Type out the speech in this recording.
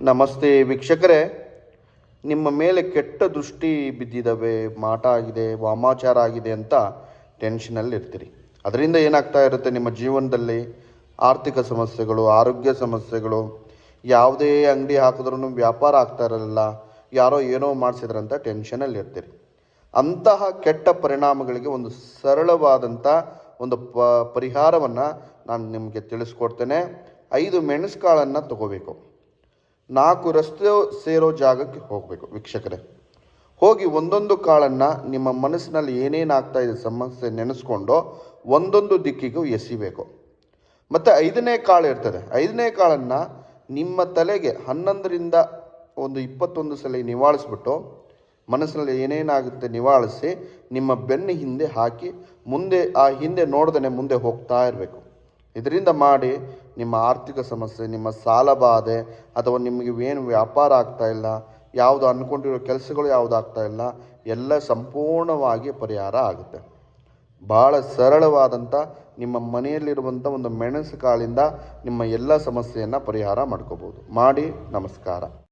ನಮಸ್ತೆ ವೀಕ್ಷಕರೇ, ನಿಮ್ಮ ಮೇಲೆ ಕೆಟ್ಟ ದೃಷ್ಟಿ ಬಿದ್ದಿದ್ದಾವೆ, ಮಾಟ ಆಗಿದೆ, ವಾಮಾಚಾರ ಆಗಿದೆ ಅಂತ ಟೆನ್ಷನಲ್ಲಿ ಇರ್ತೀರಿ. ಅದರಿಂದ ಏನಾಗ್ತಾ ಇರುತ್ತೆ, ನಿಮ್ಮ ಜೀವನದಲ್ಲಿ ಆರ್ಥಿಕ ಸಮಸ್ಯೆಗಳು, ಆರೋಗ್ಯ ಸಮಸ್ಯೆಗಳು, ಯಾವುದೇ ಅಂಗಡಿ ಹಾಕಿದ್ರೂ ವ್ಯಾಪಾರ ಆಗ್ತಾ ಇರಲ್ಲ, ಯಾರೋ ಏನೋ ಮಾಡಿಸಿದ್ರಂತ ಟೆನ್ಷನಲ್ಲಿ ಇರ್ತೀರಿ. ಅಂತಹ ಕೆಟ್ಟ ಪರಿಣಾಮಗಳಿಗೆ ಒಂದು ಸರಳವಾದಂಥ ಒಂದು ಪರಿಹಾರವನ್ನು ನಾನು ನಿಮಗೆ ತಿಳಿಸ್ಕೊಡ್ತೇನೆ. 5 ಮೆಣಸುಕಾಳನ್ನು ತಗೋಬೇಕು. 4 ರಸ್ತೆ ಸೇರೋ ಜಾಗಕ್ಕೆ ಹೋಗಬೇಕು ವೀಕ್ಷಕರೇ. ಹೋಗಿ ಒಂದೊಂದು ಕಾಳನ್ನು ನಿಮ್ಮ ಮನಸ್ಸಿನಲ್ಲಿ ಏನೇನಾಗ್ತಾ ಇದೆ ಸಮಸ್ಯೆ ನೆನೆಸ್ಕೊಂಡು ಒಂದೊಂದು ದಿಕ್ಕಿಗೂ ಎಸಿಬೇಕು. ಮತ್ತು 5ನೇ ಕಾಳು ಇರ್ತದೆ, 5ನೇ ಕಾಳನ್ನು ನಿಮ್ಮ ತಲೆಗೆ 11ರಿಂದ 21 ಸಲ ನಿವಾಳಿಸ್ಬಿಟ್ಟು ಮನಸ್ಸಿನಲ್ಲಿ ಏನೇನಾಗುತ್ತೆ ನಿವಾಳಿಸಿ ನಿಮ್ಮ ಬೆನ್ನ ಹಿಂದೆ ಹಾಕಿ ಮುಂದೆ ಆ ಹಿಂದೆ ನೋಡ್ದೇ ಮುಂದೆ ಹೋಗ್ತಾ ಇರಬೇಕು. ಇದರಿಂದ ಮಾಡಿ ನಿಮ್ಮ ಆರ್ಥಿಕ ಸಮಸ್ಯೆ, ನಿಮ್ಮ ಸಾಲ ಬಾಧೆ, ಅಥವಾ ನಿಮಗೆ ಏನು ವ್ಯಾಪಾರ ಆಗ್ತಾ ಇಲ್ಲ, ಯಾವುದು ಅಂದ್ಕೊಂಡಿರೋ ಕೆಲಸಗಳು ಯಾವುದು ಆಗ್ತಾ ಇಲ್ಲ, ಎಲ್ಲ ಸಂಪೂರ್ಣವಾಗಿ ಪರಿಹಾರ ಆಗುತ್ತೆ. ಭಾಳ ಸರಳವಾದಂಥ ನಿಮ್ಮ ಮನೆಯಲ್ಲಿರುವಂಥ ಒಂದು ಮೆಣಸು ಕಾಳಿಂದ ನಿಮ್ಮ ಎಲ್ಲ ಸಮಸ್ಯೆಯನ್ನು ಪರಿಹಾರ ಮಾಡ್ಕೋಬೋದು. ಮಾಡಿ. ನಮಸ್ಕಾರ.